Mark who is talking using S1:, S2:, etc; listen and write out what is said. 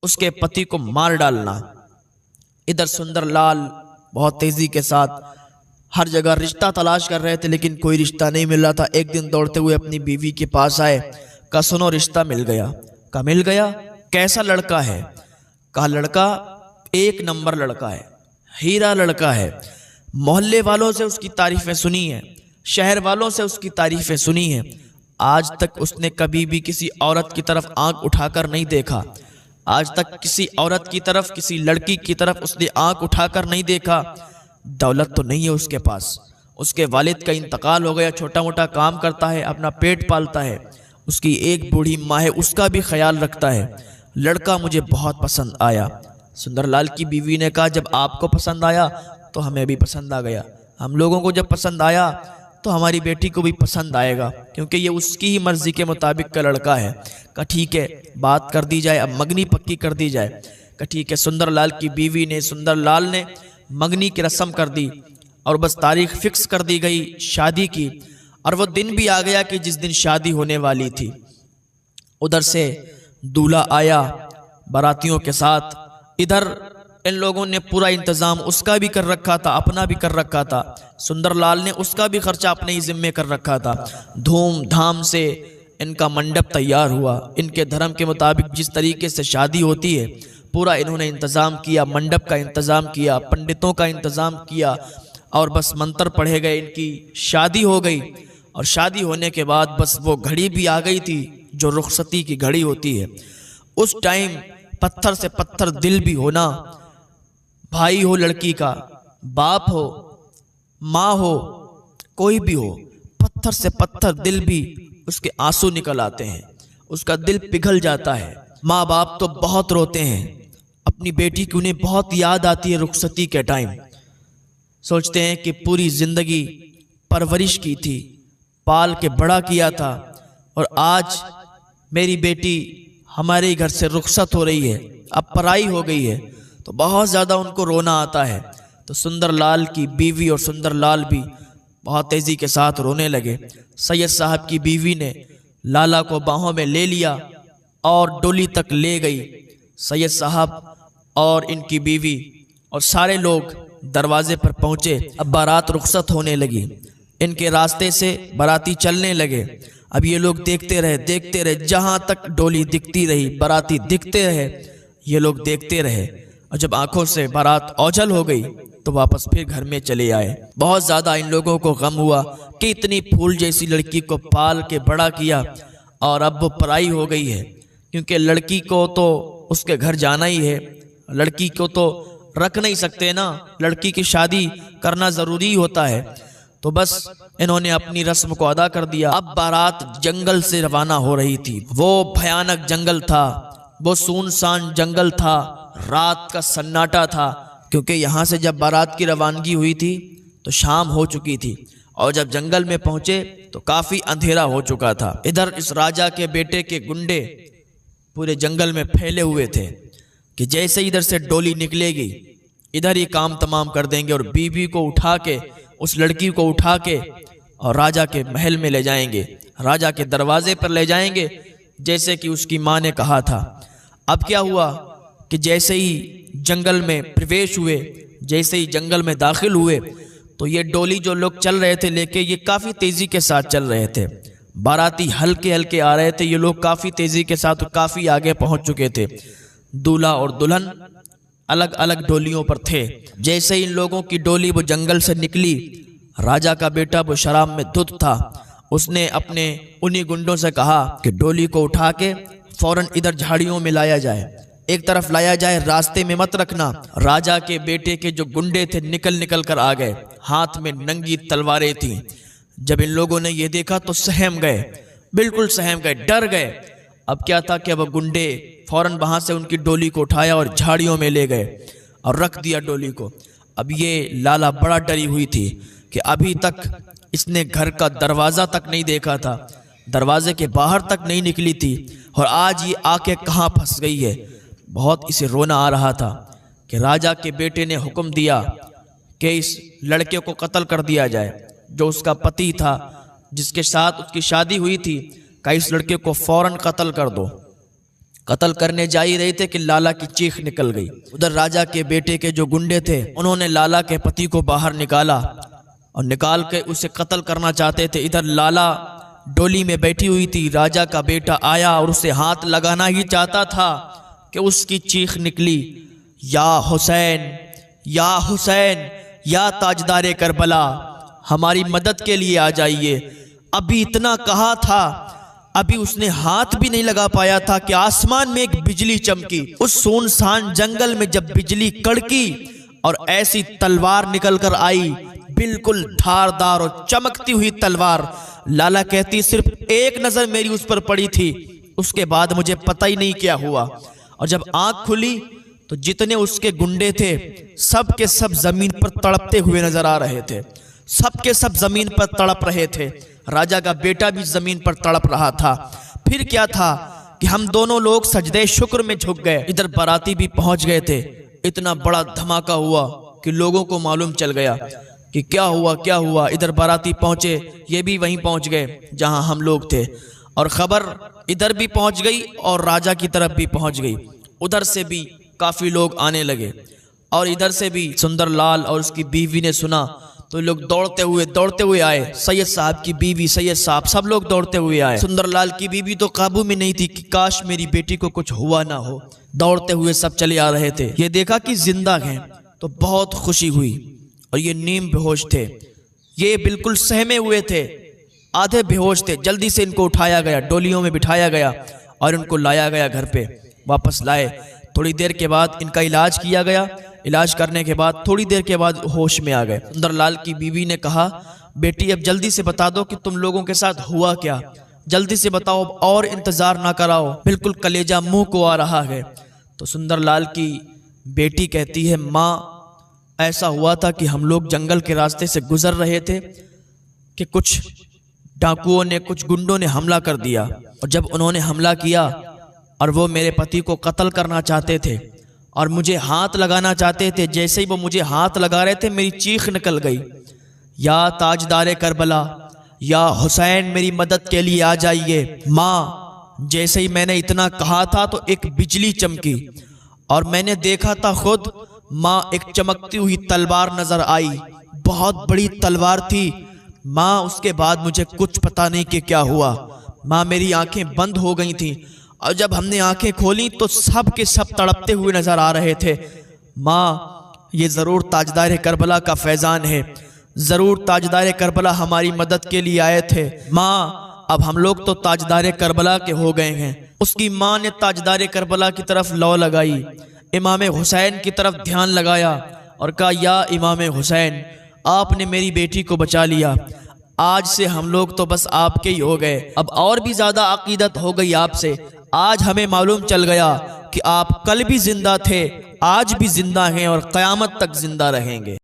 S1: उसके पति को मार डालना। इधर सुंदरलाल बहुत तेजी के साथ हर जगह रिश्ता तलाश कर रहे थे, लेकिन कोई रिश्ता नहीं मिल रहा था। एक दिन दौड़ते हुए अपनी बीवी के पास आए, कहा सुनो रिश्ता मिल गया। कहा मिल गया, कैसा लड़का है? कहा लड़का एक नंबर लड़का है, हीरा लड़का है। मोहल्ले वालों से उसकी तारीफें सुनी है, शहर वालों से उसकी तारीफें सुनी है। आज तक उसने कभी भी किसी औरत की तरफ आंख उठाकर नहीं देखा। आज तक किसी औरत की तरफ, किसी लड़की की तरफ उसने आंख उठाकर नहीं देखा। दौलत तो नहीं है उसके पास, उसके वालिद का इंतकाल हो गया, छोटा मोटा काम करता है, अपना पेट पालता है। उसकी एक बूढ़ी माँ है, उसका भी ख्याल रखता है। लड़का मुझे बहुत पसंद आया। सुंदरलाल की बीवी ने कहा जब आपको पसंद आया तो हमें भी पसंद आ गया। हम लोगों को जब पसंद आया तो हमारी बेटी को भी पसंद आएगा, क्योंकि ये उसकी ही मर्जी के मुताबिक का लड़का है। कहा ठीक है, बात कर दी जाए, अब मंगनी पक्की कर दी जाए। कहा ठीक है। सुंदरलाल की बीवी ने, सुंदरलाल ने मंगनी की रस्म कर दी और बस तारीख फिक्स कर दी गई शादी की। और वो दिन भी आ गया कि जिस दिन शादी होने वाली थी। उधर से दूल्हा आया बारातियों के साथ। इधर इन लोगों ने पूरा इंतजाम उसका भी कर रखा था, अपना भी कर रखा था। सुंदरलाल ने उसका भी खर्चा अपने ही जिम्मे कर रखा था। धूमधाम से इनका मंडप तैयार हुआ। इनके धर्म के मुताबिक जिस तरीके से शादी होती है पूरा इन्होंने इंतज़ाम किया, मंडप का इंतज़ाम किया, पंडितों का इंतज़ाम किया और बस मंत्र पढ़े गए। इनकी शादी हो गई और शादी होने के बाद बस वो घड़ी भी आ गई थी जो रुखसती की घड़ी होती है। उस टाइम पत्थर से पत्थर दिल भी होना, भाई हो लड़की का, बाप हो, माँ हो, कोई भी हो, पत्थर से पत्थर दिल भी उसके आंसू निकल आते हैं, उसका दिल पिघल जाता है। माँ बाप तो बहुत रोते हैं, अपनी बेटी की उन्हें बहुत याद आती है रुखसती के टाइम। सोचते हैं कि पूरी जिंदगी परवरिश की थी, पाल के बड़ा किया था और आज मेरी बेटी हमारे घर से रुखसत हो रही है, अब पराई हो गई है, तो बहुत ज़्यादा उनको रोना आता है। तो सुंदरलाल की बीवी और सुंदरलाल भी बहुत तेज़ी के साथ रोने लगे। सैयद साहब की बीवी ने लाला को बाहों में ले लिया और डोली तक ले गई। सैयद साहब और इनकी बीवी और सारे लोग दरवाजे पर पहुँचे। अब बारात रुखसत होने लगी, इनके रास्ते से बाराती चलने लगे। अब ये लोग देखते रहे, जहाँ तक डोली दिखती रही, बाराती दिखते रहे, ये लोग देखते रहे। और जब आंखों से बारात ओझल हो गई तो वापस फिर घर में चले आए। बहुत ज़्यादा इन लोगों को गम हुआ कि इतनी फूल जैसी लड़की को पाल के बड़ा किया और अब वो पराई हो गई है, क्योंकि लड़की को तो उसके घर जाना ही है, लड़की को तो रख नहीं सकते ना, लड़की की शादी करना ज़रूरी होता है। तो बस इन्होंने अपनी रस्म को अदा कर दिया। अब बारात जंगल से रवाना हो रही थी। वो भयानक जंगल था, वो सुनसान जंगल था, रात का सन्नाटा था, क्योंकि यहाँ से जब बारात की रवानगी हुई थी तो शाम हो चुकी थी और जब जंगल में पहुँचे तो काफ़ी अंधेरा हो चुका था। इधर इस राजा के बेटे के गुंडे पूरे जंगल में फैले हुए थे कि जैसे इधर से डोली निकलेगी इधर ही काम तमाम कर देंगे और बीवी को उठा के, उस लड़की को उठा के और राजा के महल में ले जाएंगे, राजा के दरवाजे पर ले जाएंगे, जैसे कि उसकी माँ ने कहा था। अब क्या हुआ कि जैसे ही जंगल में प्रवेश हुए, जैसे ही जंगल में दाखिल हुए तो ये डोली जो लोग चल रहे थे लेके, ये काफ़ी तेज़ी के साथ चल रहे थे। बाराती हल्के हल्के आ रहे थे, ये लोग काफ़ी तेज़ी के साथ काफ़ी आगे पहुंच चुके थे। दूल्हा और दुल्हन अलग अलग डोलियों पर थे। जैसे ही इन लोगों की डोली वो जंगल से निकली, राजा का बेटा वो शराब में धुत था, उसने अपने उन्हीं गुंडों से कहा कि डोली को उठा के फौरन इधर झाड़ियों में लाया जाए, एक तरफ लाया जाए, रास्ते में मत रखना। राजा के बेटे के जो गुंडे थे निकल निकल कर आ गए, हाथ में नंगी तलवारें थीं। जब इन लोगों ने ये देखा तो सहम गए, बिल्कुल सहम गए, डर गए। अब क्या था कि अब गुंडे फौरन वहां से उनकी डोली को उठाया और झाड़ियों में ले गए और रख दिया डोली को। अब ये लाला बड़ा डरी हुई थी कि अभी तक इसने घर का दरवाज़ा तक नहीं देखा था, दरवाजे के बाहर तक नहीं निकली थी और आज ये आके कहाँ फंस गई है। बहुत इसे रोना आ रहा था कि राजा के बेटे ने हुक्म दिया कि इस लड़के को कत्ल कर दिया जाए, जो उसका पति था, जिसके साथ उसकी शादी हुई थी, कि इस लड़के को फौरन कत्ल कर दो। कत्ल करने जा ही रहे थे कि लाला की चीख निकल गई। उधर राजा के बेटे के जो गुंडे थे उन्होंने लाला के पति को बाहर निकाला और निकाल के उसे कत्ल करना चाहते थे। इधर लाला डोली में बैठी हुई थी, राजा का बेटा आया और उसे हाथ लगाना ही चाहता था कि उसकी चीख निकली, या हुसैन, या हुसैन, या ताजदारे करबला, हमारी मदद के लिए आ जाइए। अभी इतना कहा था, अभी उसने हाथ भी नहीं लगा पाया था कि आसमान में एक बिजली चमकी। उस सुनसान जंगल में जब बिजली कड़की और ऐसी तलवार निकल कर आई, बिल्कुल धारदार और चमकती हुई तलवार। लाला कहती सिर्फ एक नजर मेरी उस पर पड़ी थी, उसके बाद मुझे पता ही नहीं क्या हुआ। और जब आंख खुली तो जितने उसके गुंडे थे सब के सब जमीन पर तड़पते हुए नजर आ रहे थे, सब के सब जमीन पर तड़प रहे थे। राजा का बेटा भी जमीन पर तड़प रहा था। फिर क्या था कि हम दोनों लोग सजदे शुक्र में झुक गए। इधर बाराती भी पहुंच गए थे। इतना बड़ा धमाका हुआ कि लोगों को मालूम चल गया कि क्या हुआ क्या हुआ। इधर बाराती पहुंचे, ये भी वहीं पहुंच गए जहां हम लोग थे, और खबर इधर भी पहुंच गई और राजा की तरफ भी पहुंच गई। उधर से भी काफी लोग आने लगे और इधर से भी सुंदरलाल और उसकी बीवी ने सुना तो लोग दौड़ते हुए आए। सैयद साहब की बीवी, सैयद साहब, सब लोग दौड़ते हुए आए। सुंदरलाल की बीवी तो काबू में नहीं थी कि काश मेरी बेटी को कुछ हुआ ना हो। दौड़ते हुए सब चले आ रहे थे। ये देखा कि जिंदा हैं तो बहुत खुशी हुई। और ये नीम बेहोश थे, ये बिल्कुल सहमे हुए थे, आधे बेहोश थे। जल्दी से इनको उठाया गया, डोलियों में बिठाया गया और इनको लाया गया घर पे, वापस लाए। थोड़ी देर के बाद इनका इलाज किया गया। इलाज करने के बाद थोड़ी देर के बाद होश में आ गए। सुंदरलाल की बीवी ने कहा, बेटी अब जल्दी से बता दो कि तुम लोगों के साथ हुआ क्या, जल्दी से बताओ, और इंतजार ना कराओ, बिल्कुल कलेजा मुंह को आ रहा है। तो सुंदरलाल की बेटी कहती है, माँ ऐसा हुआ था कि हम लोग जंगल के रास्ते से गुजर रहे थे कि कुछ डाकुओं ने, कुछ गुंडों ने हमला कर दिया। और जब उन्होंने हमला किया और वो मेरे पति को कत्ल करना चाहते थे और मुझे हाथ लगाना चाहते थे, जैसे ही वो मुझे हाथ लगा रहे थे मेरी चीख निकल गई, या ताजदारे करबला, या हुसैन मेरी मदद के लिए आ जाइए। माँ जैसे ही मैंने इतना कहा था तो एक बिजली चमकी और मैंने देखा था खुद। माँ एक चमकती हुई तलवार नजर आई, बहुत बड़ी तलवार थी। माँ उसके बाद मुझे कुछ पता नहीं कि क्या हुआ। माँ मेरी आंखें बंद हो गई थी और जब हमने आंखें खोली तो सब के सब तड़पते हुए नजर आ रहे थे। माँ ये जरूर ताजदार करबला का फैजान है, जरूर ताजदार करबला हमारी मदद के लिए आए थे। माँ अब हम लोग तो ताजदार करबला के हो गए हैं। उसकी माँ ने ताजदार करबला की तरफ लौ लगाई, इमाम हुसैन की तरफ ध्यान लगाया और कहा, या इमाम हुसैन आपने मेरी बेटी को बचा लिया, आज से हम लोग तो बस आपके ही हो गए। अब और भी ज्यादा अकीदत हो गई आपसे। आज हमें मालूम चल गया कि आप कल भी जिंदा थे, आज भी जिंदा हैं और क़यामत तक जिंदा रहेंगे।